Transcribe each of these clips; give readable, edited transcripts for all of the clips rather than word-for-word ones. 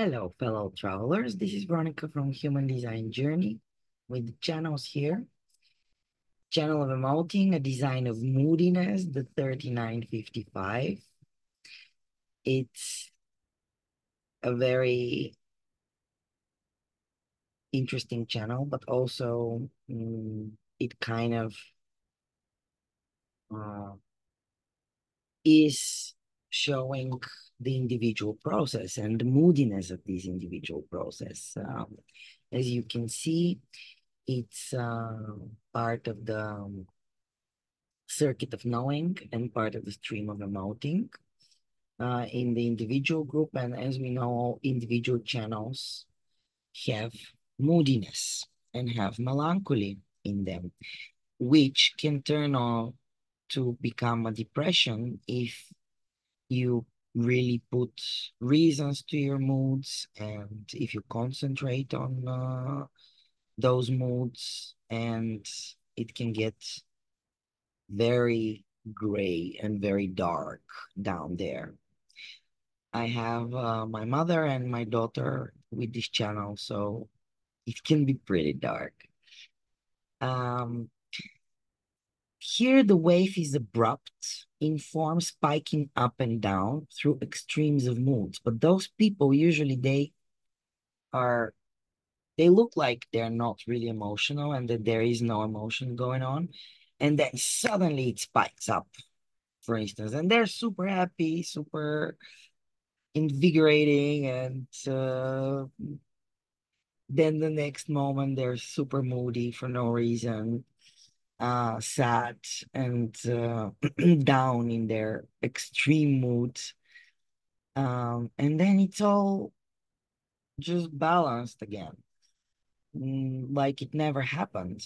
Hello, fellow travelers. This is Veronica from Human Design Journey with the channels here. Channel of Emoting, a design of moodiness, the 3955. It's a very interesting channel, but also it kind of uh, is showing the individual process and the moodiness of this individual process. As you can see, it's part of the circuit of knowing and part of the stream of emoting in the individual group. And as we know, individual channels have moodiness and have melancholy in them, which can turn on to become a depression if you really put reasons to your moods and if you concentrate on those moods, and it can get very gray and very dark down there. I have my mother and my daughter with this channel, so it can be pretty dark. Um, Here, the wave is abrupt in form, spiking up and down through extremes of moods. But those people usually are they look like they're not really emotional and that there is no emotion going on, and then suddenly it spikes up, for instance, and they're super happy, super invigorating, and then the next moment they're super moody for no reason, sad and down in their extreme moods. And then it's all just balanced again, like it never happened.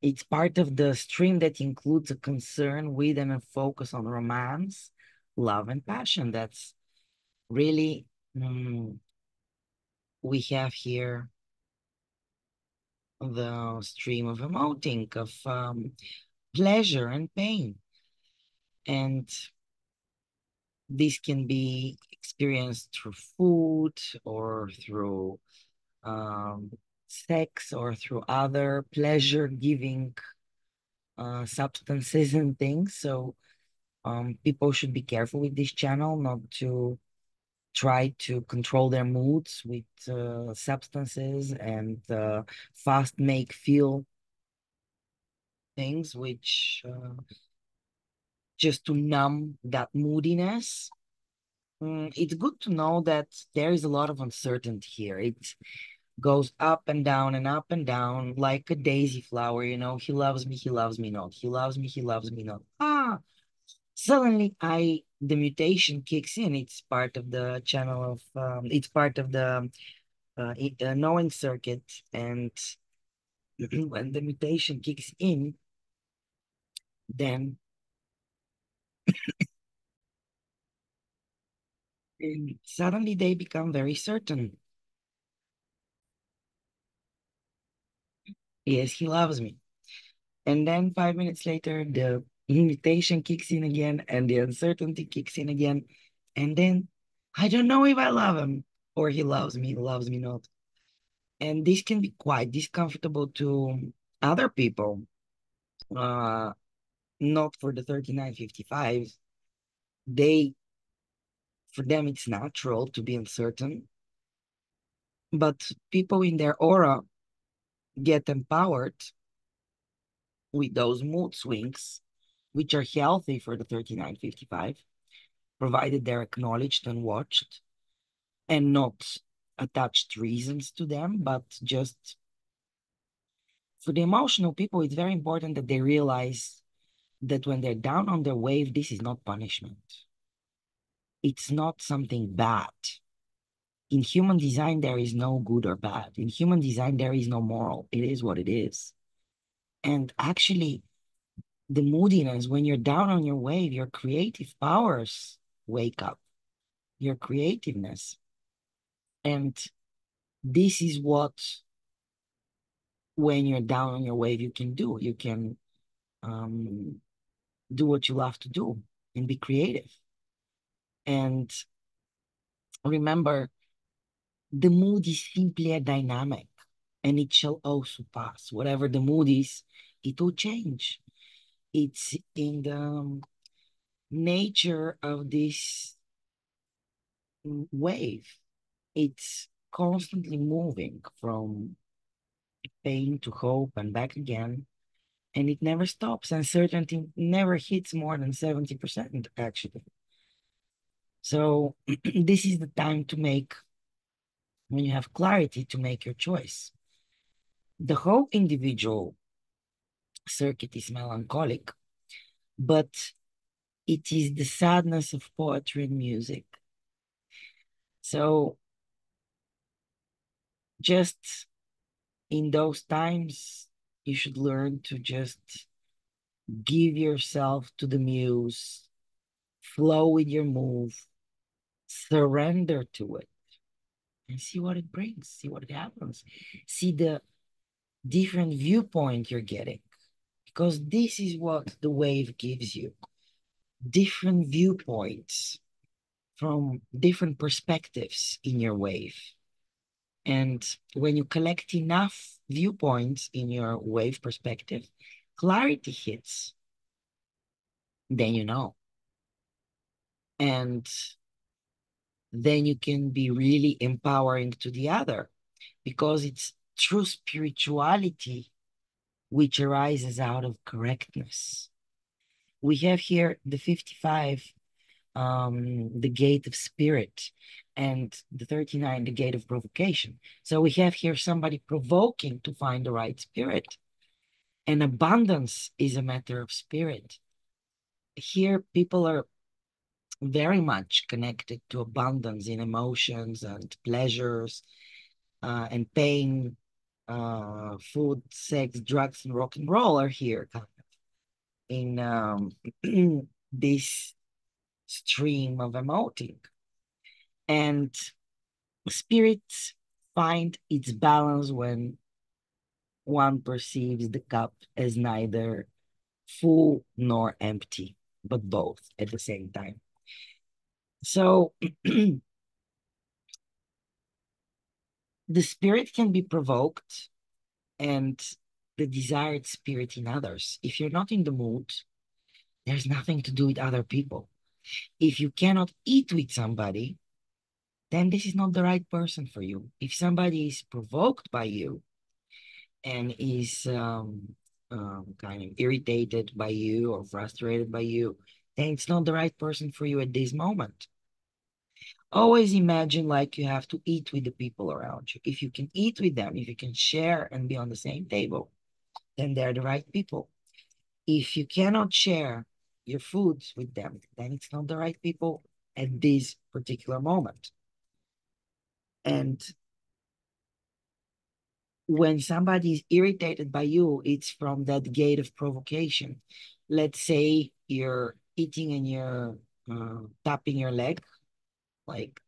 It's part of the stream that includes a concern with and a focus on romance, love, and passion. That's really we have here the stream of emoting, of pleasure and pain. And this can be experienced through food or through sex or through other pleasure-giving substances and things. So people should be careful with this channel, not to try to control their moods with substances and fast make feel things, which just to numb that moodiness. It's good to know that there is a lot of uncertainty here. It goes up and down like a daisy flower, you know. He loves me not. He loves me, he loves me not. Suddenly the mutation kicks in. It's part of the channel of, it's part of the knowing circuit. And when the mutation kicks in, then suddenly they become very certain. Yes, he loves me. And then 5 minutes later, the mutation kicks in again and the uncertainty kicks in again. And then I don't know if I love him or he loves me not. And this can be quite discomfortable to other people. Uh, Not for the 3955s. They, for them, it's natural to be uncertain. But people in their aura get empowered with those mood swings, which are healthy for the 3955, provided they're acknowledged and watched and not attached reasons to them, but just for the emotional people, it's very important that they realize that when they're down on their wave, this is not punishment. It's not something bad. In human design, there is no good or bad. In human design, there is no moral. It is what it is. And actually, the moodiness, when you're down on your wave, your creative powers wake up, your creativeness. And this is what, when you're down on your wave, you can do. You can um, do what you love to do and be creative. And Remember, the mood is simply a dynamic, and it shall also pass. Whatever the mood is, it will change. It's in the nature of this wave. It's constantly moving from pain to hope and back again, and it never stops. Uncertainty never hits more than 70%, actually. So this is the time to make, when you have clarity, to make your choice. The whole individual circuit is melancholic, but it is the sadness of poetry and music. So just in those times, you should learn to just give yourself to the muse, flow with your move, surrender to it, and see what it brings, see what happens, see the different viewpoint you're getting. Because this is what the wave gives you, different viewpoints from different perspectives in your wave. And when you collect enough viewpoints in your wave perspective, clarity hits, then you know. And then you can be really empowering to the other because it's true spirituality which arises out of correctness. We have here the 55, the gate of spirit, and the 39, the gate of provocation. So we have here somebody provoking to find the right spirit. And abundance is a matter of spirit. Here, people are very much connected to abundance in emotions and pleasures and pain. Food, sex, drugs, and rock and roll are here kind of in this stream of emoting. And spirits find its balance when one perceives the cup as neither full nor empty, but both at the same time. So the spirit can be provoked and the desired spirit in others. If you're not in the mood, there's nothing to do with other people. If you cannot eat with somebody, then this is not the right person for you. If somebody is provoked by you and is kind of irritated by you or frustrated by you, then it's not the right person for you at this moment. Always imagine like you have to eat with the people around you. If you can eat with them, if you can share and be on the same table, then they're the right people. If you cannot share your foods with them, then it's not the right people at this particular moment. And when somebody is irritated by you, it's from that gate of provocation. Let's say you're eating and you're tapping your leg, like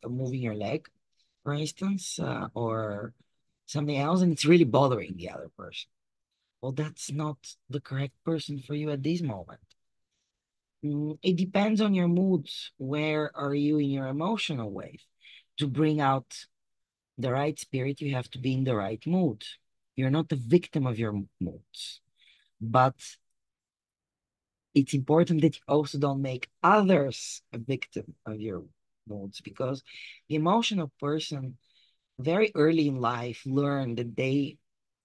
moving your leg, for instance, or something else, and it's really bothering the other person. Well, that's not the correct person for you at this moment. It depends on your moods. Where are you in your emotional wave? To bring out the right spirit, you have to be in the right mood. You're not the victim of your moods, but it's important that you also don't make others a victim of your moods because the emotional person very early in life learn that they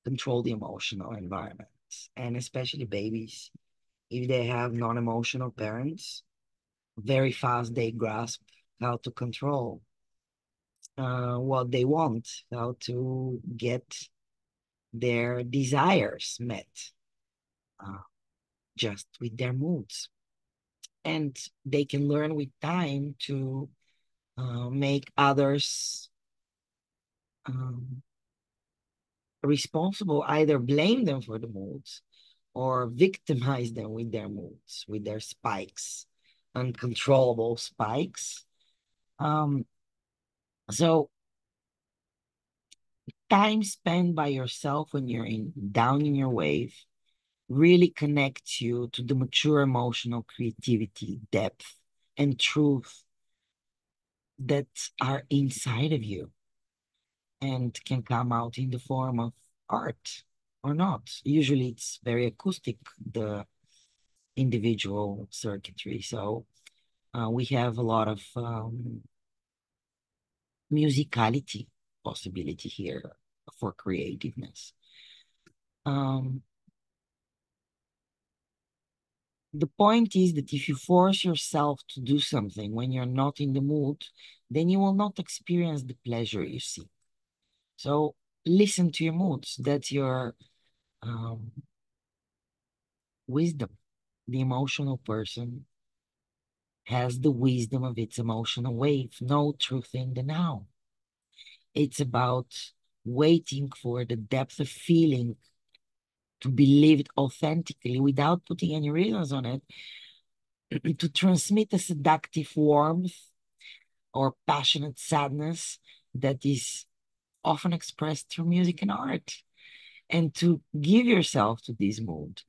control the emotional environment, and especially babies, if they have non-emotional parents, very fast they grasp how to control what they want, how to get their desires met uh, just with their moods. And they can learn with time to make others um, responsible, either blame them for the moods or victimize them with their moods, with their spikes, uncontrollable spikes. Um, so time spent by yourself when you're in down in your wave really connects you to the mature emotional creativity, depth, and truth that are inside of you and can come out in the form of art or not. Usually it's very acoustic, the individual circuitry. So we have a lot of musicality possibility here for creativeness. Um, the point is that if you force yourself to do something when you're not in the mood, then you will not experience the pleasure you see. So listen to your moods. That's your um, wisdom. The emotional person has the wisdom of its emotional wave, no truth in the now. It's about waiting for the depth of feeling to be lived authentically without putting any reasons on it, to transmit a seductive warmth or passionate sadness that is often expressed through music and art, and to give yourself to this mood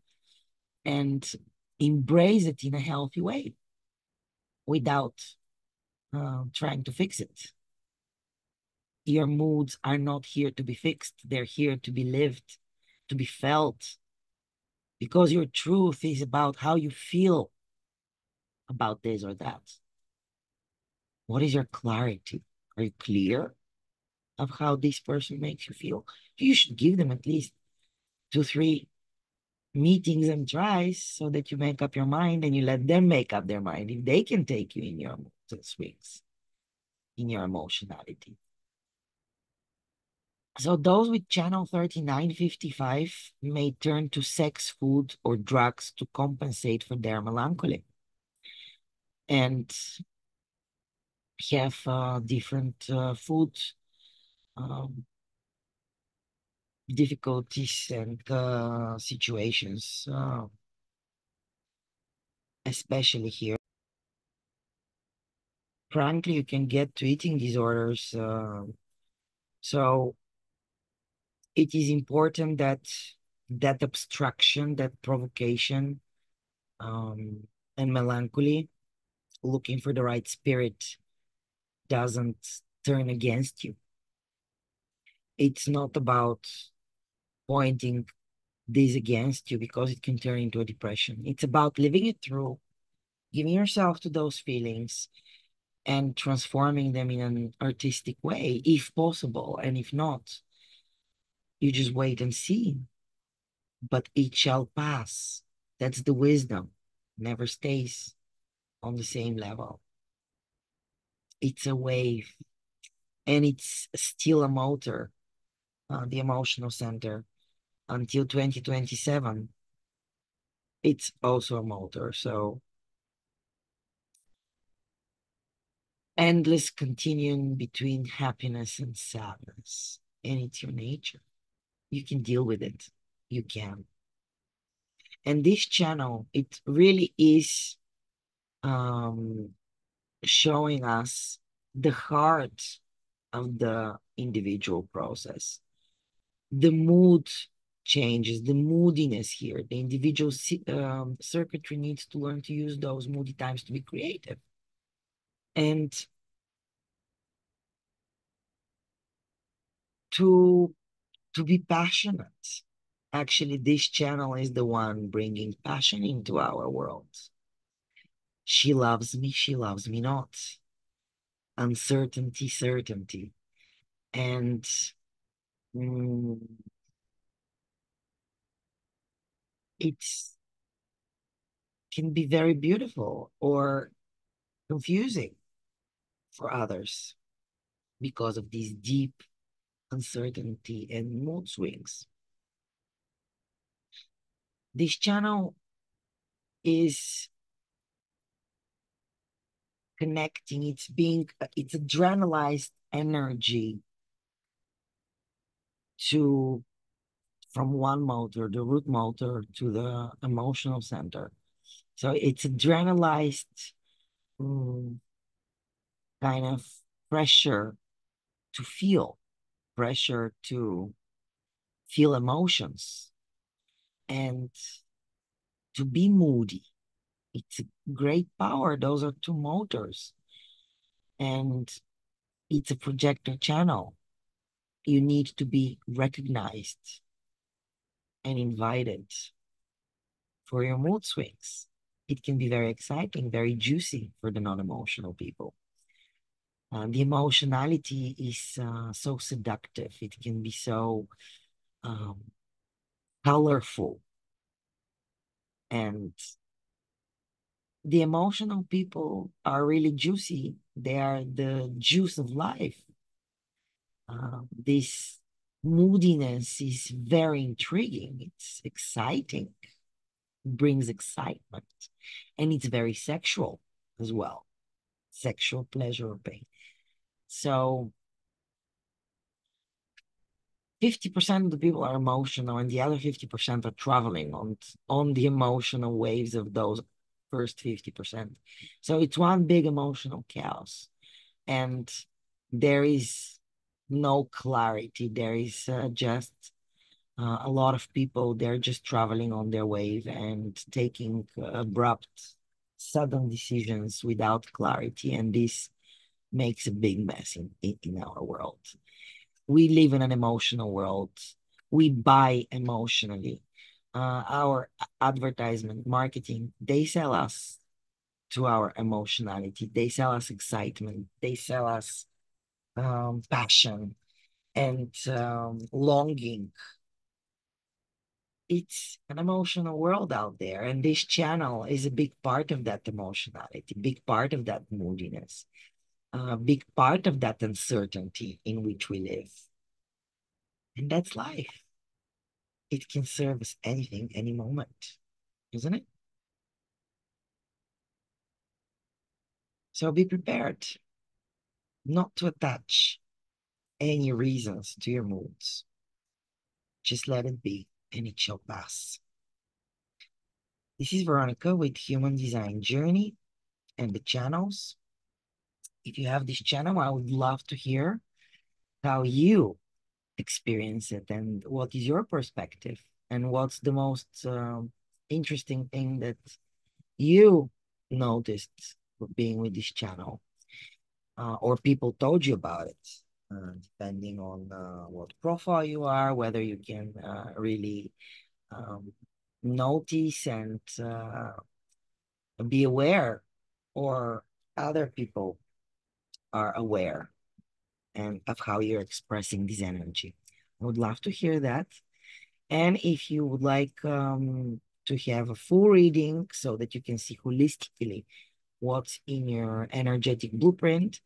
and embrace it in a healthy way without trying to fix it. Your moods are not here to be fixed, they're here to be lived, to be felt, because your truth is about how you feel about this or that. What is your clarity? Are you clear of how this person makes you feel? You should give them at least 2, 3 meetings and tries so that you make up your mind and you let them make up their mind if they can take you in your moods and swings, in your emotionality. So those with channel 3955 may turn to sex, food, or drugs to compensate for their melancholy and have different food um, difficulties and situations, especially here. Frankly, you can get to eating disorders. So it is important that that obstruction, that provocation, and melancholy, looking for the right spirit, doesn't turn against you. It's not about pointing this against you because it can turn into a depression. It's about living it through, giving yourself to those feelings and transforming them in an artistic way, if possible. And if not, you just wait and see. But it shall pass. That's the wisdom. Never stays on the same level. It's a wave and it's still a motor, the emotional center until 2027. It's also a motor. So endless continuum between happiness and sadness. And it's your nature. You can deal with it. You can. And this channel, it really is um, showing us the heart of the individual process. The mood changes, the moodiness here. The individual circuitry needs to learn to use those moody times to be creative. And to be passionate. Actually, this channel is the one bringing passion into our world. She loves me not. Uncertainty, certainty. And mm, it's can be very beautiful or confusing for others because of these deep uncertainty and mood swings. This channel is connecting, it's adrenalized energy to from one motor, the root motor, to the emotional center. So it's adrenalized mm, kind of pressure to feel, pressure to feel emotions and to be moody. It's a great power. Those are two motors. And it's a projector channel. You need to be recognized and invited for your mood swings. It can be very exciting, very juicy for the non-emotional people. The emotionality is so seductive. It can be so um, colorful. And the emotional people are really juicy. They are the juice of life. This moodiness is very intriguing. It's exciting, brings excitement, and it's very sexual as well. Sexual pleasure or pain. So 50% of the people are emotional, and the other 50% are traveling on the emotional waves of those first 50%. So it's one big emotional chaos, and there is no clarity. There is just a lot of people, they're just traveling on their wave and taking abrupt, sudden decisions without clarity. And this makes a big mess in our world. We live in an emotional world. We buy emotionally. Our advertisement, marketing, they sell us to our emotionality. They sell us excitement. They sell us passion and longing. It's an emotional world out there, and this channel is a big part of that emotionality, big part of that moodiness, a big part of that uncertainty in which we live. And that's life. It can serve as anything, any moment, isn't it? So be prepared not to attach any reasons to your moods. Just let it be, and it shall pass. This is Veronica with Human Design Journey and the channels. If you have this channel, I would love to hear how you experience it and what is your perspective and what's the most interesting thing that you noticed being with this channel, or people told you about it, depending on what profile you are, whether you can really um, notice and be aware, or other people are aware and of how you're expressing this energy. I would love to hear that. And if you would like to have a full reading so that you can see holistically what's in your energetic blueprint,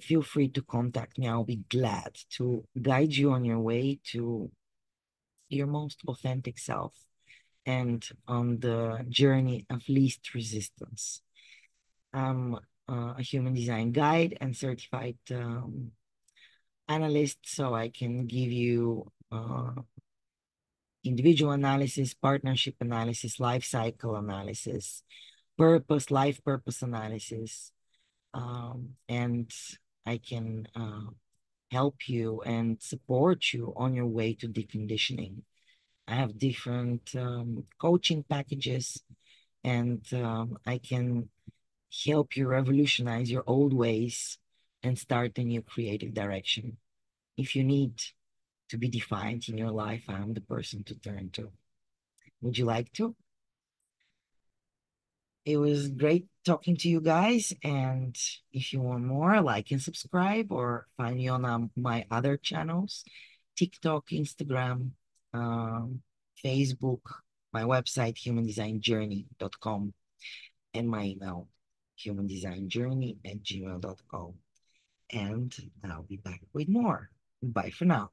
feel free to contact me. I'll be glad to guide you on your way to your most authentic self and on the journey of least resistance. I'm a human design guide and certified analyst, so I can give you individual analysis, partnership analysis, life cycle analysis, life purpose analysis, and I can help you and support you on your way to deconditioning. I have different coaching packages, and I can help you revolutionize your old ways and start a new creative direction. If you need to be defined in your life, I'm the person to turn to. Would you like to? It was great talking to you guys. And if you want more, like and subscribe, or find me on my other channels, TikTok, Instagram, um, Facebook, my website, humandesignjourney.com, and my email, humandesignjourney@gmail.com. And I'll be back with more. Bye for now.